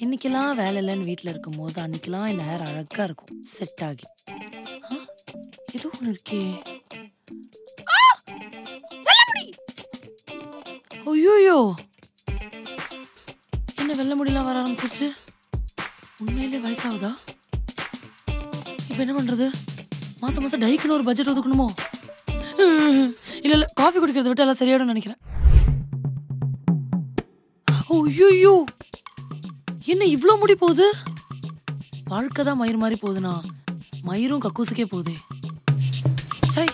இன்னைக்கெல்லாம் வேலை இல்லைன்னு வீட்டில் இருக்கும்போது அன்னைக்கெல்லாம் இந்த ஹேர் அழகா இருக்கும் செட் ஆகி. ஏதோ ஒன்று இருக்கே. ஐயோ, என்ன வெள்ளை முடியெல்லாம் வர ஆரம்பிச்சிருச்சு. உண்மையிலே வயசாகுதா? இப்ப என்ன பண்றது? மாசம் மாசம் டைக்குன்னு ஒரு பட்ஜெட் ஒதுக்கணுமோ? இல்ல காஃபி குடிக்கிறத விட்டு எல்லாம் சரியாயிடும் நினைக்கிறேன். ஐயோ, என்ன இவ்ளோ முடி போகுது? வாழ்க்கை தான் மயிர் மாதிரி போகுதுனா மயிரும் கக்கூசுக்கே போகுது. சை,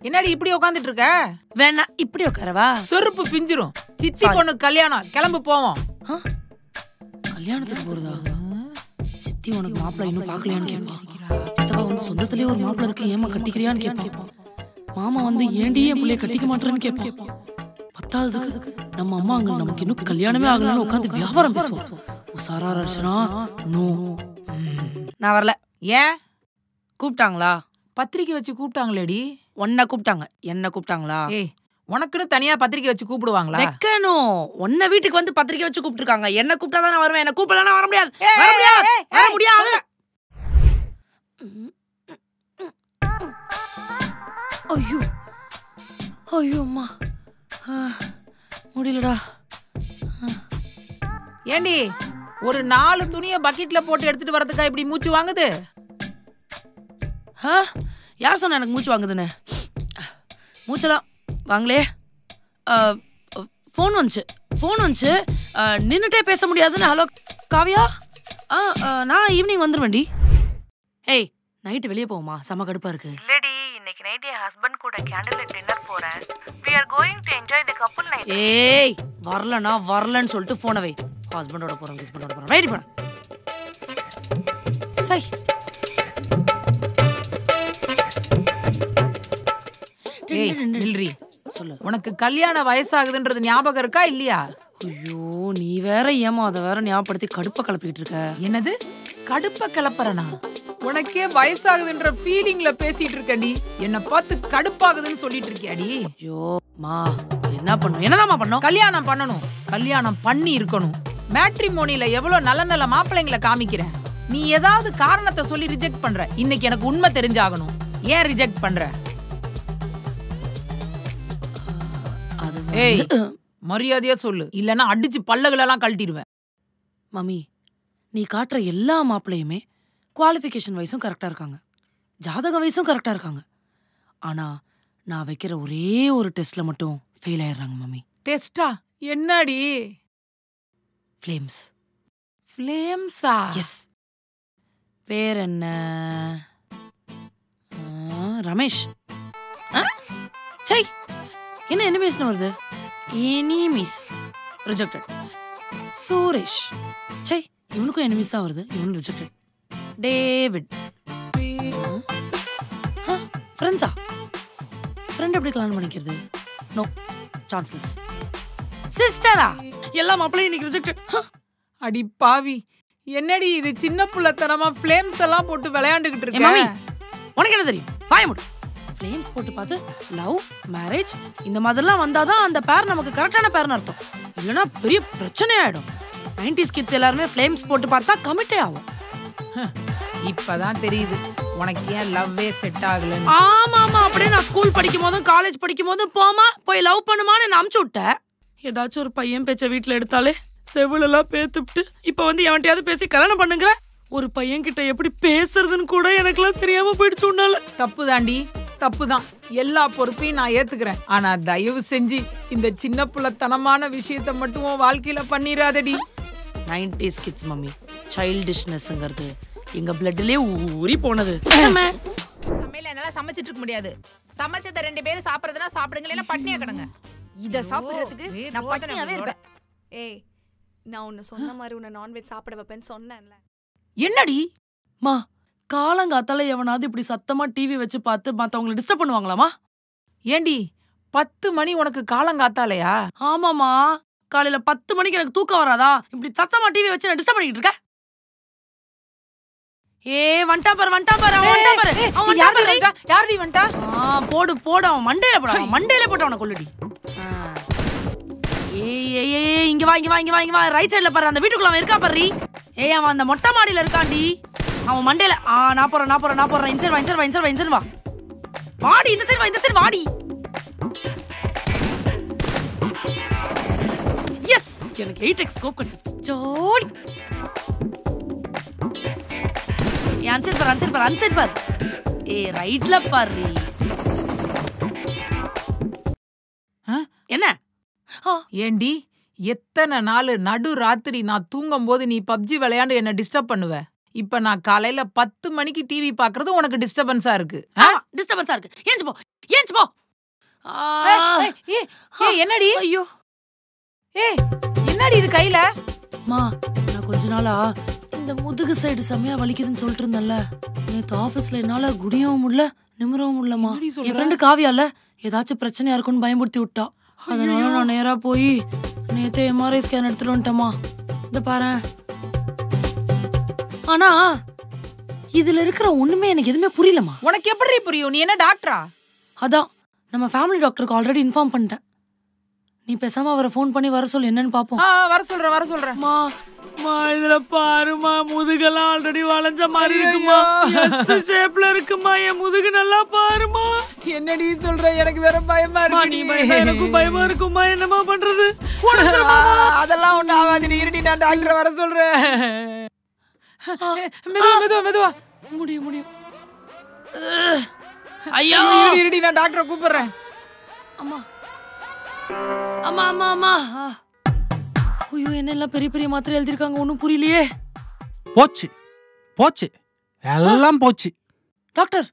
என்னடி இப்படி உட்காந்துட்டு இருக்க? வேணா இப்படி உட்காரவா? செருப்பு பிஞ்சிரும். சித்தி பொண்ணு கல்யாணம், கிளம்பு போவோம். கல்யாணத்துக்கு போறதா? சித்தி உனக்கு மாப்பிள்ள இன்னும் பாக்கலையான்னு கேட்பான். சித்தப்பா வந்து சொந்தத்திலேயே ஒரு மாப்பிள்ள இருக்கு, ஏமா கட்டிக்கிறியான்னு கேட்பான். மாமா வந்து ஏண்டி என் பிள்ளைய கட்டிக்க மாட்டேன்னு கேட்பான். பத்தாவதுக்கு நம்ம அம்மா அங்க நமக்கு இன்னும் கல்யாணமே ஆகலன்னு உட்காந்து வியாபாரம் பேசுவோம். உசாரா ரச்சனா நோ. நான் வரல. ஏன்? கூப்பிட்டாங்களா? பத்திரிக்கை வச்சு கூப்பிட்டாங்களேடி. உன்னை கூப்பிட்டாங்க, என்ன கூப்பிட்டாங்களா? ஏய், உனக்குன்னு தனியா பத்திரிக்கை வச்சு கூப்பிடுவாங்களா? வைக்கணும். உன்னை வீட்டுக்கு வந்து பத்திரிக்கை வச்சு கூப்பிட்டுருக்காங்க. என்ன கூப்பிட்டா தான் நான் வருவேன். என்ன கூப்பிடலாம் வர முடியாது. வர முடியாது. ஐயோ ஐயோ அம்மா, முடியலடா. ஏண்டி ஒரு 4 துணியை பக்கெட்ல போட்டு எடுத்துட்டு வரதுக்கா இப்படி மூச்சு வாங்குது? யார் சொன்ன எனக்கு மூச்சு வாங்குதுன்னு? மூச்செல்லாம் வாங்களே. ஃபோன் வந்துச்சு. நின்றுட்டே பேச முடியாதுன்னு. ஹலோ காவியா, நான் ஈவினிங் வந்துருவேன்டி. ஏய், நைட்டு வெளியே போவோமா? செம கடுப்பா இருக்கு. இல்லடி, இன்னைக்கு நைட் என் ஹஸ்பண்ட் கூட கேண்டில் லைட் டின்னர் போறேன். we are going to enjoy the couple night. ஏய், வரலன்னு சொல்லிட்டு போனை வை. ஹஸ்பண்டோட போறேன். வெயிட் பண்ண. சை, ஏய் நில்றி. சொல்லு. உனக்கு கல்யாண வயசாகுதுன்றது ஞாபகம் இருக்கா இல்லையா? ஐயோ, நீ வேற ஏமா அதை வேற ஞாபகப்படுத்தி கடுப்ப கிளப்பிட்டு இருக்க. என்னது கடுப்ப கிளப்புறனா? உனக்கே வயசாகுதுன்ற ஃபீலிங்ல பேசிட்டு இருக்கடி. என்ன பார்த்து கடுப்பாகுதுன்னு சொல்லிட்டு இருக்கியாடி? ஐயோ மா, என்னதாம்மா பண்ணோம்? கல்யாணம் பண்ணணும். கல்யாணம் பண்ணி இருக்கணும். மேட்ரிமோனில எவ்வளவு நல்ல நல்ல மாப்பிள்ளைங்களை காமிக்கிறேன். நீ ஏதாவது காரணத்தை சொல்லி ரிஜெக்ட் பண்ற. இன்னைக்கு எனக்கு உண்மை தெரிஞ்சாகணும். ஏன் ரிஜெக்ட் பண்ற? ஏய், மரியாதையா சொல்லு, இல்லன்னா அடிச்சு பல்லகளெல்லாம் கழட்டிடுவேன். மம்மி, நீ காட்டுற எல்லா மாப்பிள்ளையுமே குவாலிஃபிகேஷன் வைஸும் கரெக்டா இருக்காங்க, ஜாதக வைஸும் கரெக்டா இருக்காங்க. ஆனா நான் வைக்கிற ஒரே ஒரு டெஸ்ட்ல மட்டும் ஃபெயில் ஆயிடுறாங்க மம்மி. டெஸ்டா? என்னடி? ஃப்ளேம்ஸ். ஃப்ளேம்ஸா? எஸ். பேர் என்ன? ரமேஷ். சை, என்ன எனிமீஸ்னு வருது? Enemies rejected. சுரேஷ். சை, இவனுக்கும் எனிமீஸ் தான் வருது. இவனும் ரிஜெக்டட். டேவிட். ஃப்ரெண்ட்ஸா? ஃப்ரெண்ட் எப்படி கல்யாணம் பண்ணிக்கிறது? No, chanceless. சிஸ்டரா? எல்லா மாப்பிள்ளையும் இன்னைக்கு ரிஜெக்டட். அடி பாவி, என்னடி இது சின்ன புள்ளத்தனமா ஃப்ளேம்ஸ் எல்லாம் போட்டு விளையாண்டுகிட்டு இருக்க? மம்மி, உனக்கு என்ன தெரியும்? வாய மூடு. ஃப்ளேம்ஸ் போட்டு பார்த்து லவ், மேரேஜ் இந்த மாதிரிலாம் வந்தாதான் அந்த பேர் நமக்கு கரெக்டான பேர்னு அர்த்தம். இல்லைன்னா பெரிய பிரச்சனை ஆயிடும். 90s கிட்ஸ் எல்லாருமே ஃப்ளேம்ஸ் போட்டு பார்த்தா கமிட்டே ஆகும். இப்பதான் தெரியுது உனக்கு ஏன் லவ்வே செட் ஆகலன்னு. ஆமா, அப்படியே நான் ஸ்கூல் படிக்கும் போதும் காலேஜ் படிக்கும் போதும் போய் லவ் பண்ணுமான்னு நான் அமுச்சு விட்டேன். ஏதாச்சும் ஒரு பையன் பேச்ச வீட்டுல எடுத்தாலே செவிலெல்லாம் பேத்துட்டு இப்ப வந்து எவன்ட்டையாவது பேசி கல்யாணம் பண்ணுங்கிற. ஒரு பையன் கிட்ட எப்படி பேசுறதுன்னு கூட எனக்குலாம் தெரியாம போயிடுச்சு உன்னால. தப்பு தாண்டி, தப்புதான். எல்லா பொறுப்பையும் நான் ஏத்துக்கிறேன். ஆனா தயவு செஞ்சு இந்த சின்ன புள்ளத்தனமான விஷயத்த மட்டும் வாழ்க்கையில பண்ணிராதடி. 90s கிட்ஸ் மம்மி, சைல்டிஷ்னஸ்ங்கிறது எங்க பிளட்லயே ஊறி போனது. சமையல என்னால சமைச்சிட்டு இருக்க முடியாது. சமைச்சத 2 பேரும் சாப்பிடுறதுனா சாப்பிடுங்க, இல்ல பட்னியா கிடங்க. இத சாப்பிடுறதுக்கு நான் பட்னியாவே இருப்பேன். ஏய், நான் உன்னை சொன்ன மாதிரி உன்னை நான்வெஜ் சாப்பிட வைப்பேன்னு சொன்னேன்ல. என்னடி மா, காலங்காத்தால எவனாவது இப்படி சத்தமா டிவி வச்சு பார்த்து மத்தவங்களை டிஸ்டர்ப் பண்ணுவாங்களாமா? ஏண்டி 10 மணி உனக்கு காலங்காத்தாலையா? ஆமாமா, காலையில 10 மணிக்கு எனக்கு தூக்கம் வராதா? இப்படி சத்தமா டிவி வச்சு நான் டிஸ்டர்ப் பண்ணிக்கிட்டு இருக்க. ஏ வண்டா பாரு அவன் வண்டா பாரு யாரடி வண்டா? போடு அவன் மண்டையில போட அவனை கொல்லுடி. ஏய் இங்க வா ரைட் சைடுல பாரு அந்த வீட்டுக்குள்ள அவன் இருக்கா பாரு. ஏய் அவன் அந்த மொட்டை மாடியில இருக்கான்டி. அவன் மண்டையில நான் போறேன் இன்சைட் வா வாடி இந்த சைடு வாடி. எஸ் எனக்கு 8x ஸ்கோப் கிடைச்சிச்சு. ஜோடி அன்சைட் பார். ஏ ரைட்ல பாரு. என்ன ஏண்டி எத்தனை நாள் நடு ராத்திரி நான் தூங்கும் போது நீ பப்ஜி விளையாண்டு என்ன டிஸ்டர்ப் பண்ணுவ. இப்ப நான் காலையில 10 மணிக்கு டிவி பாக்குறது உனக்கு டிஸ்டர்பன்ஸா இருக்கு. ஏஞ்சு போ. என்னடி? ஐயோ என்னடி இது கையில? நான் கொஞ்ச நாளா இந்த முதுகு சைடு செமையா வலிக்குதுன்னு சொல்லிட்டு இருந்தேன்ல. நேத்து ஆபீஸ்ல என்னால குடியவும் முடியல நிமிரவும் முடியலமா. என் ஃப்ரெண்டு காவியால ஏதாச்சும் பிரச்சனையா இருக்குன்னு பயமுறுத்தி விட்டா. அதனால நான் நேரா போய் நேத்து MRI ஸ்கேன் எடுத்துட்டு வந்துட்டேமா. இந்த பாரு. ஆனா இதுல இருக்கிற ஒண்ணுமே எனக்கு எதுவுமே புரியலமா. உனக்கு எப்படி புரியும்? நீ என்ன டாக்டரா? அதான் நம்ம ஃபேமிலி டாக்டருக்கு ஆல்ரெடி இன்ஃபார்ம் பண்ணிட்டேன். நீ பேசாம அவரை ஃபோன் பண்ணி வர சொல்லு, என்னன்னு பாப்போம். வர சொல்றேன். இதுல பாருமா முதுகெல்லாம் ஆல்ரெடி வளைஞ்ச மாதிரி இருக்குமா. எஸ் ஷேப்ல இருக்குமா என் முதுகு. நல்லா பாருமா. என்னடி சொல்ற? எனக்கு வேற பயமா இருக்கு. நீ எனக்கும் பயமா இருக்குமா. என்னமா பண்றது? அதெல்லாம் ஒண்ணு ஆகாது. இருடி நான் டாக்டரை வர சொல்றேன். மெதுவா முடியும். ஐயோ இருடி நான் டாக்டரை கூப்பிடுறேன். அம்மா ஐயோ என்னெல்லாம் பெரிய மாத்திரை எழுதிருக்காங்க. ஒன்னும் புரியலையே. போச்சு எல்லாம் போச்சு. டாக்டர்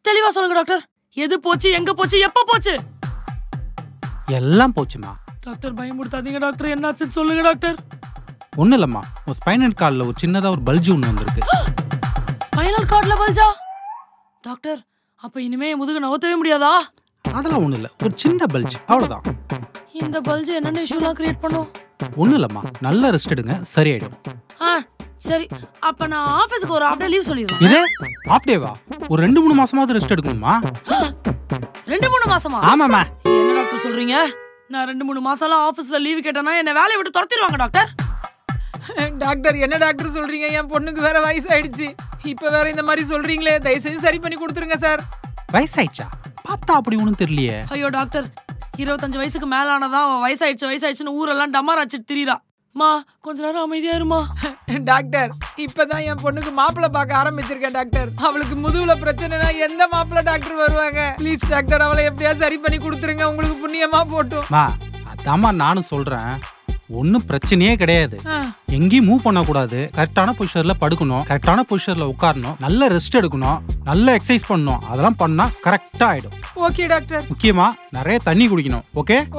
தெளிவா சொல்லுங்க டாக்டர். எது போச்சு, எங்க போச்சு, எப்ப போச்சு? எல்லாம் போச்சுமா. Doctor பயமுடுத்தாதீங்க doctor. என்னாச்சுன்னு சொல்லுங்க டாக்டர். ஒன்னும் இல்லம்மா, உன் ஸ்பைனல் கார்ட்ல ஒரு சின்னதா ஒரு பல்ஜ் ஒன்று வந்திருக்கு. ஸ்பைனல் கார்ட்ல பல்ஜா? டாக்டர் அப்ப இனிமே முதுகு நவத்தவே முடியாதா? அதெல்லாம் ஒன்றும் இல்லை, ஒரு சின்ன பல்ஜ் அவ்வளோதான். இந்த பல்ஜ் என்னென்ன இஷ்யூலாம் கிரியேட் பண்ணும்? ஒன்றும் இல்லைம்மா, நல்லா ரெஸ்ட் எடுங்க, சரியாயிடும். சரி அப்ப நான் ஆபீஸ்க்கு ஒரு 1/2 டே லீவ் சொல்லிடுறேன். இது ஆஃப் டேவா? ஒரு 2-3 மாசமாவது ரெஸ்ட் எடுக்கணுமா? 2-3 மாசமா? ஆமாம்மா. என்ன டாக்டர் சொல்றீங்க? நான் 2-3 மாசம்லாம் ஆபீஸ்ல லீவ் கேட்டேன்னா என்ன வேலையை விட்டு துரத்திடுவாங்க டாக்டர். டாக்டர் என்ன டாக்டர் சொல்றீங்க? என் பொண்ணுக்கு வேற வயசாயிடுச்சு. இப்ப வேற இந்த மாதிரி சொல்றீங்களே, தயவு செஞ்சு சரி பண்ணி கொடுத்துருங்க சார். வயசாயிடுச்சா? பார்த்தா அப்படி ஒன்றும் தெரியலையே. ஐயோ டாக்டர் 25 வயசுக்கு மேல ஆனதான் வயசாயிடுச்சுன்னு ஊரெல்லாம் டமார் அடிச்சிட்டு திரியுறா. கொஞ்ச நேரம் அமைதியா இருமா. டாக்டர் இப்பதான் என் பொண்ணுக்கு மாப்பிள்ளை பார்க்க ஆரம்பிச்சிருக்கேன் டாக்டர். அவளுக்கு முதுகுல பிரச்சனைனா எந்த மாப்பிள்ளை டாக்டர் வருவாங்க? ப்ளீஸ் டாக்டர் அவளை எப்படியா சரி பண்ணி கொடுத்துருங்க. உங்களுக்கு புண்ணியமா போட்டும். அதாம்மா நானும் சொல்றேன், ஒன்னும் பிரச்சனையே கிடையாது. எங்கேயும் மூவ் பண்ணக்கூடாது, கரெக்டான பொசிஷன்ல படுக்கணும், கரெக்டான பொசிஷன்ல உட்காரணும், நல்ல ரெஸ்ட் எடுக்கணும், நல்ல எக்ஸசைஸ் பண்ணணும். அதெல்லாம் பண்ணா கரெக்டா ஆயிடும். Okay doctor. முக்கியமா நிறைய தண்ணி குடிக்கணும்.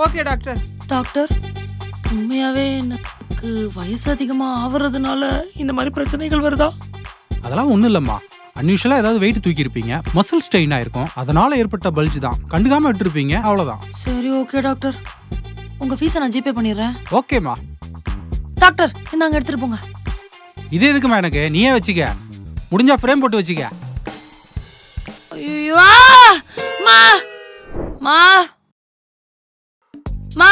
Okay doctor. டாக்டர் உண்மையாவே எனக்கு வயசு அதிகமா ஆவறதுனால இந்த மாதிரி பிரச்சனைகள் வருதா? அதெல்லாம் ஒண்ணும் இல்லம்மா, அன்யூஷுவலா ஏதாவது வெயிட் தூக்கி இருப்பீங்க, மசில் ஸ்ட்ரெயின் ஆயிருக்கும், அதனால ஏற்பட்ட பல்ஜ் தான். கண்டுக்காம விட்டுருப்பீங்க, அவ்வளவுதான். சரி ஓகே டாக்டர், உங்க ஃபீஸை நான் ஜிபே பண்ணிடுறேன். ஓகேம்மா. டாக்டர் இந்தாங்க எடுத்துட்டு போங்க. இது எதுக்குமா எனக்கு? நீயே வச்சுக்க, முடிஞ்சா ஃப்ரேம் போட்டு வச்சுக்க. ஐயோ மா மா மா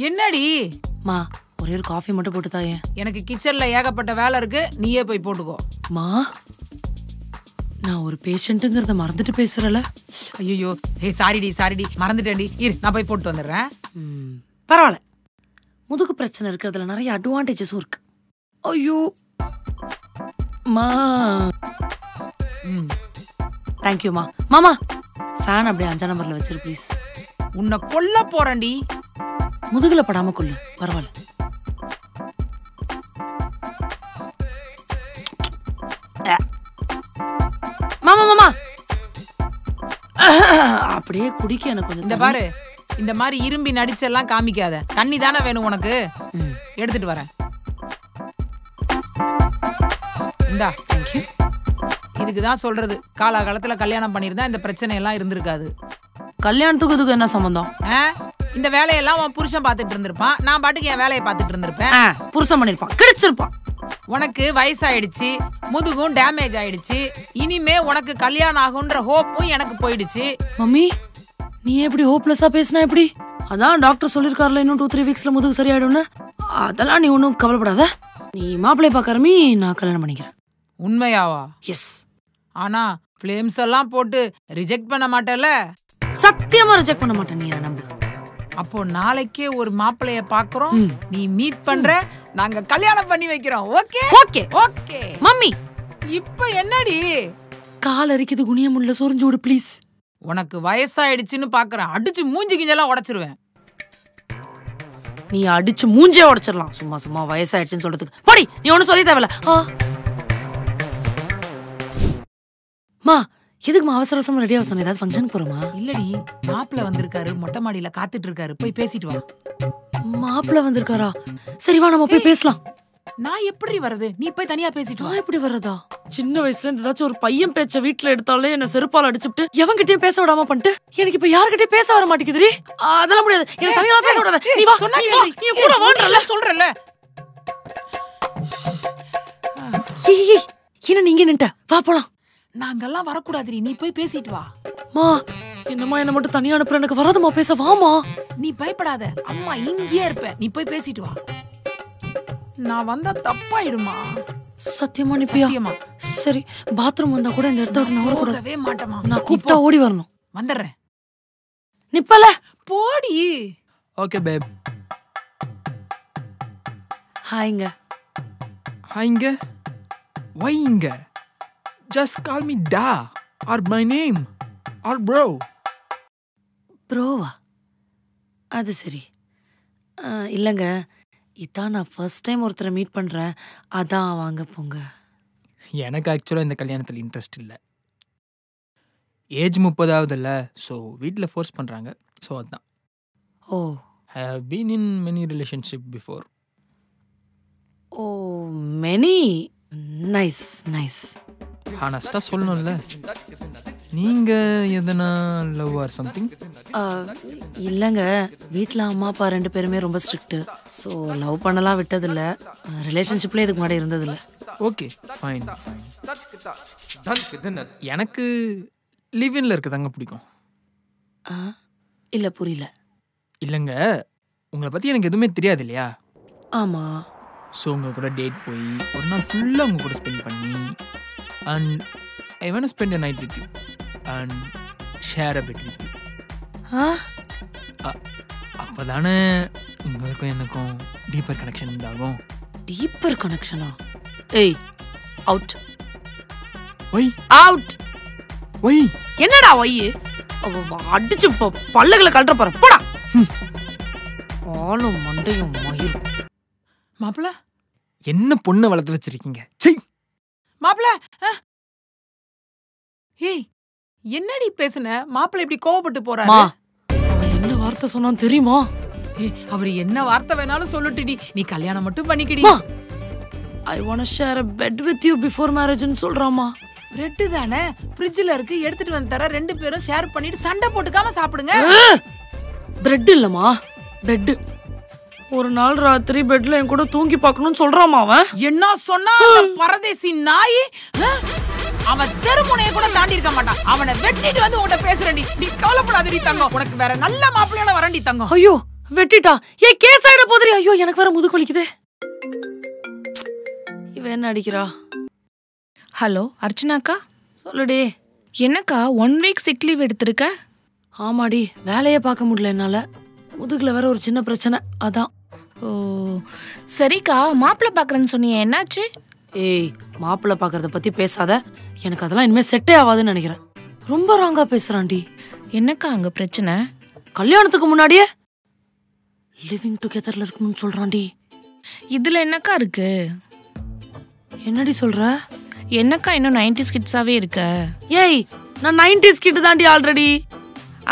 என்னடி? ஒரே ஒரு காஃபி மட்டும் போட்டு தாயே. எனக்கு கிச்சன்ல ஏகப்பட்ட வேலை இருக்கு, நீயே போய் போட்டுக்கோ. நான் ஒரு பேஷண்ட்டுங்கிறத மறந்துட்டு பேசுறல. ஐயோ சாரிடி மறந்துட்டேன்டி. இரு நான் போய் போட்டு வந்துடுறேன். பரவாயில்ல, முதுகு பிரச்சனை இருக்கிறதுல நிறைய அட்வான்டேஜஸும் இருக்கு. ஐயோ தேங்க்யூமா. மாமா ஃபேன் அப்படியே 5ஆம் நம்பர்ல வச்சிரு ப்ளீஸ். உன்னை கொல்ல போறேன்டி. முதுகுல படாம கொல்லு, பரவாயில்ல. மாமா அப்படியே குடிக்க எனக்கு கொஞ்சம். இந்த பாரு, இந்த மாதிரி இரும்பி நடிச்செல்லாம் காமிக்காத. தண்ணி தானே வேணும் உனக்கு? எடுத்துட்டு வரேன். இந்தா. தேங்க்யூ. இதுக்குதான் சொல்றது, காலகாலத்துல கல்யாணம் பண்ணிருந்தா இந்த பிரச்சனை எல்லாம் இருந்திருக்காது. கல்யாணத்துக்கு இதுக்கு என்ன சம்பந்தம்? இந்த வேலையெல்லாம் உன் புருஷன் பாத்துட்டு இருந்திருப்பான், நான் பாட்டுக்கு என் வேலையை பாத்துட்டு இருந்திருப்பேன். புருஷன் பண்ணிருப்பான், கிடைச்சிருப்பான். உனக்கு வயசாயிடுச்சு, முதுகும் டேமேஜ் ஆயிடுச்சு. இனிமே உனக்கு கல்யாணம் ஆகுன்ற ஹோப்பும் எனக்கு போயிடுச்சு. மம்மி நீ எப்படி ஹோப்லெஸ்ஸா பேசினா எப்படி? அதான் டாக்டர் சொல்லிருக்காருல இன்னும் 2-3 வீக்ஸ்ல முதுகு சரியாயிடும்னு. அதெல்லாம் நீ ஒன்றும் கவலைப்படாத. நீ மாப்பிள்ளைய பார்க்கறமி, நான் கல்யாணம் பண்ணிக்கிறேன். உண்மையாவா? எஸ். ஆனா ஃப்ளேம்ஸ் எல்லாம் போட்டு ரிஜெக்ட் பண்ண மாட்டல? சத்தியமா ரிஜெக்ட் பண்ண மாட்டேன், நீ நம்பு. அப்போ நாளைக்கே ஒரு மாப்பிளைய பாக்குறோம், நீ மீட் பண்ற, நாங்க கல்யாணம் பண்ணி வைக்கிறோம். Okay okay okay. மம்மி இப்ப என்னடி? கால் அரிக்குது, குனிய முடியல, சொரிஞ்சு விடு ப்ளீஸ். உனக்கு வயசாயிடுச்சுன்னு பாக்குறேன், அடிச்சு மூஞ்சி கிஞ்செல்லாம் உடைச்சிருவேன். நீ அடிச்சு மூஞ்சே உடைச்சிடலாம், சும்மா சும்மா வயசாயிடுச்சுன்னு சொல்றதுக்கு. போடி, நீ ஒன்னும் சொல்லி தேவையில்ல. மா எதுக்குமா அவசர அவசரமா ரெடி ஆக சொன்ன? ஏதாவது ஃபங்க்ஷனுக்கு போறோமா? இல்லடி, மாப்பிள்ள வந்திருக்காரு, மொட்டை மாடியில காத்துட்டு இருக்காரு, போய் பேசிட்டு வா. மாப்பிள்ள வந்திருக்காரா? சரி வா, நம்ம போய் பேசலாம். நான் எப்படி வர்றது? நீ போய் தனியா பேசிட்டு வா. நான் எப்படி வர்றதா? சின்ன வயசுல இருந்து ஏதாச்சும் ஒரு பையன் பேச்ச வீட்டுல எடுத்தாலே என்ன செருப்பால் அடிச்சுட்டு எவன்கிட்டயும் பேச விடாம பண்ணிட்டு எனக்கு இப்ப யார்கிட்டயும் பேச வர மாட்டேங்குதுடி. அதெல்லாம் முடியாது, எனக்கு தனியா பேச விடாத. நீ வா, சொன்னா நீ கூட வான்றல சொல்றல. என்ன நீங்க நின்ட்ட? வா போலாம். நாங்கெல்லாம் வரக்கூடாதுடி, நீ போய் பேசிட்டு வா. மா என்னம்மா என்ன மட்டும் தனியா அனுப்புற? எனக்கு வராதுமா பேச. வாமா. நீ பயப்படாத, அம்மா இங்கேயே இருப்ப, நீ போய் பேசிட்டு வா. நான் வந்தா தப்பாயிடுமா? சத்தியமா நிப்பியா? சத்தியமா. சரி, பாத்ரூம் வந்தா கூட இந்த இடத்த விட்டு நவர கூடாது. போகவே மாட்டேமா. நான் கூப்பிட்டா ஓடி வரணும். வந்துடுறேன். நிப்பல போடி. ஓகே பேப். ஹாய்ங்க. ஹாய்ங்க. வைங்க. Just call me Da or my name or bro. ப்ரோவா? அது சரி. இல்லைங்க, இதான் நான் ஃபர்ஸ்ட் டைம் ஒருத்தரை மீட் பண்ணுறேன், அதான் வாங்க போங்க. எனக்கு ஆக்சுவலாக இந்த கல்யாணத்தில் இன்ட்ரெஸ்ட் இல்லை. ஏஜ் 30 இல்லை, ஸோ வீட்டில் ஃபோர்ஸ் பண்ணுறாங்க, ஸோ அதுதான். Oh. I have been in many relationship before. Oh, many. Nice nice. ஹானஸ்டாக சொல்லணும்ல, நீங்கள் எதனா லவ் ஆர் சம்திங்? இல்லைங்க, வீட்டில் அம்மா அப்பா 2 பேருமே ரொம்ப ஸ்ட்ரிக்ட்டு, ஸோ லவ் பண்ணலாம் விட்டதில்லை. ரிலேஷன்ஷிப்லேயே இதுக்கு முன்னாடி இருந்ததில்லை. Okay fine. எனக்கு லிவ்-இன்ல இருக்கதாங்க பிடிக்கும். இல்லை புரியல. இல்லைங்க, உங்களை பற்றி எனக்கு எதுவுமே தெரியாது இல்லையா? ஆமாம். ஸோ உங்கள் கூட டேட் போய் ஒரு நாள் ஃபுல்லாக உங்கள் கூட ஸ்பெண்ட் பண்ணி and I want spend a night with you and share a bit with you. அப்போ தானே உங்களுக்கும் எனக்கும் டீப்பர் கனெக்ஷன் உண்டாகும். டீப்பர் கனெக்ஷனா? ஏய், அவுட். Why out. ஒய் என்னடா ஒய்? அடிச்சு பல்லுகளை கழட்ட போற போடா. ஆளும் மண்டையும் மயிரும். மாப்பிள்ள என்ன பொண்ணை வளர்த்து வச்சிருக்கீங்க? செய் மாப்பிள்ள. ஏய், என்னடி பேசுன? மாப்பிள்ள இப்படி கோவப்பட்டு போறாரு. அவன் என்ன வார்த்தை சொன்னான் தெரியுமா? அவர் என்ன வார்த்தை வேணாலும் சொல்லட்டுடி, நீ கல்யாணம் மட்டும் பண்ணிக்கிடி. I want to share a bed with you before marriage ன்னு சொல்றாமா. பிரெட் தானே ஃப்ரிட்ஜ்ல இருக்கு, எடுத்துட்டு வந்து தர, 2 பேரும் ஷேர் பண்ணிட்டு சண்டை போட்டுக்காம சாப்பிடுங்க. பிரெட் இல்லம்மா, பெட். ஒரு நாள் ராத்திரி பெட்ல என் கூட தூங்கி பார்க்கணும்னு சொல்றாமா அவன். என்ன சொன்னா? பரதேசி நாய். அவன் தெருமுனையை கூட தாண்டி இருக்க மாட்டான். அவனை வெட்டிட்டு வந்து உன்கிட்ட பேசுறேன்டி. நீ கவலைப்படாதடி தங்கம், உனக்கு வேற நல்ல மாப்பிள்ளையோட வரண்டி தங்கம். ஐயோ வெட்டிட்டா? ஏன் கேஸ் ஆயிட போதுரி? ஐயோ எனக்கு வேற முதுகு வலிக்குதே. இவன் என்ன அடிக்கிறா? ஹலோ அர்ச்சனாக்கா. சொல்லுடி. என்னக்கா 1 வீக் சிக் லீவ் எடுத்திருக்க? ஆமாடி, வேலையே பார்க்க முடியல என்னால. முதுகுல வேற ஒரு சின்ன பிரச்சனை, அதான். ஓ சரிக்கா, மாப்பிள்ளை பார்க்குறேன்னு சொன்னீங்க, என்னாச்சு? ஏய், மாப்பிள்ளை பார்க்கறத பத்தி பேசாத. எனக்கு அதெல்லாம் இனிமே செட்டே ஆகாதுன்னு நினைக்கிறேன். ரொம்ப ராங்கா பேசுறான்டி. என்னக்கா அங்க பிரச்சனை? கல்யாணத்துக்கு முன்னாடியே லிவிங் டுகெதர்ல இருக்கணும்னு சொல்றான்டி. இதுல என்னக்கா இருக்கு? என்னடி சொல்ற? என்னக்கா இன்னும் 90s கிட்ஸாவே இருக்க? ஏய், நான் 90s கிட் தாண்டி ஆல்ரெடி.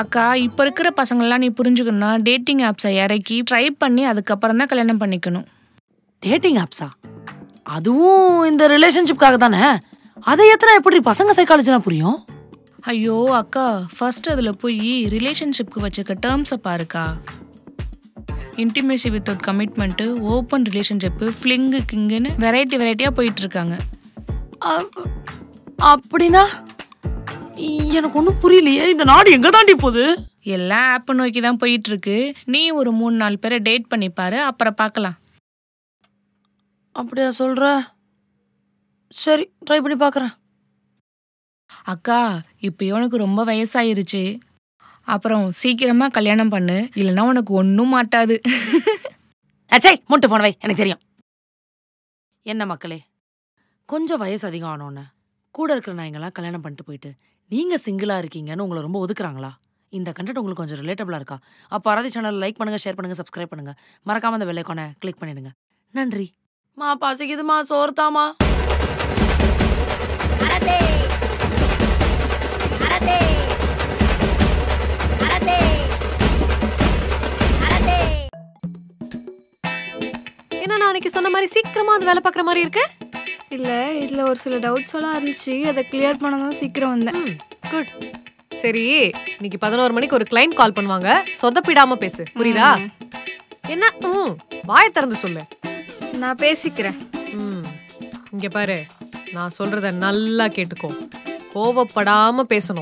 அக்கா, இப்போ இருக்கிற பசங்கள்லாம் நீ புரிஞ்சுக்கணும்னா டேட்டிங் ஆப்ஸை இறக்கி ட்ரை பண்ணி அதுக்கப்புறம் தான் கல்யாணம் பண்ணிக்கணும். டேட்டிங் ஆப்ஸா? அதுவும் இந்த ரிலேஷன்ஷிப்காக தானே. அதை எத்தனை எப்படி பசங்க சைக்காலஜிலாம் புரியும்? ஐயோ அக்கா, ஃபர்ஸ்ட் அதில் போய் ரிலேஷன்ஷிப்க்கு வச்சுக்க டேர்ம்ஸை பாருக்கா. Intimacy without commitment, open relationship, fling கிங்குன்னு வெரைட்டியா போயிட்டு இருக்காங்க. அப்படின்னா எனக்கு ஒன்றும் புரியலையே. இந்த நாடு எங்க தாண்டி போகுது? எல்லாம் ஆப் நோக்கி தான் போயிட்டு இருக்கு. நீ ஒரு 3-4 பேரை டேட் பண்ணி பாரு, அப்புறம் பார்க்கலாம். அப்படியா சொல்ற? சரி, ட்ரை பண்ணி பார்க்குறேன். அக்கா, இப்போ உனக்கு ரொம்ப வயசாயிருச்சு. அப்புறம் சீக்கிரமா கல்யாணம் பண்ணு, இல்லைன்னா உனக்கு ஒன்றும் மாட்டாது. அச்சை, முட்டு போன வை, எனக்கு தெரியும். என்ன மக்களே, கொஞ்சம் வயசு அதிகம் ஆனோன்னு கூட இருக்கிற நாய்ங்கெல்லாம் கல்யாணம் பண்ணிட்டு போயிட்டு நீங்க சிங்கிளா இருக்கீங்கன்னு உங்களை ரொம்ப ஒதுக்குறாங்களா? இந்த கண்டென்ட் உங்களுக்கு கொஞ்சம் ரிலேட்டபிளா இருக்கா? அப்போ ஆராதி சேனல் லைக் பண்ணுங்க, ஷேர் பண்ணுங்க, சப்ஸ்கிரைப் பண்ணுங்க. மறக்காம அந்த பெல் ஐகானை கிளிக் பண்ணிடுங்க. நன்றி. மா பசிக்குதுமா, சோர்த்தாமா. என்ன நான் அன்னைக்கு சொன்ன மாதிரி சீக்கிரமா அது வேலை பார்க்குற மாதிரி இருக்கு? இல்லை, இதில் ஒரு சில டவுட்ஸ் எல்லாம் இருந்துச்சு. அதை கிளியர் பண்ணதான் சீக்கிரம் வந்தேன். குட். சரி, இன்னைக்கு 11 மணிக்கு ஒரு கிளைண்ட் கால் பண்ணுவாங்க. சொதப்பிடாம பேசு, புரியுதா? என்ன வாயை திறந்து சொல்லு. நான் பேசிக்கிறேன். இங்க பாரு, நான் சொல்றத நல்லா கேட்டுக்கோ. கோவப்படாம பேசணும்.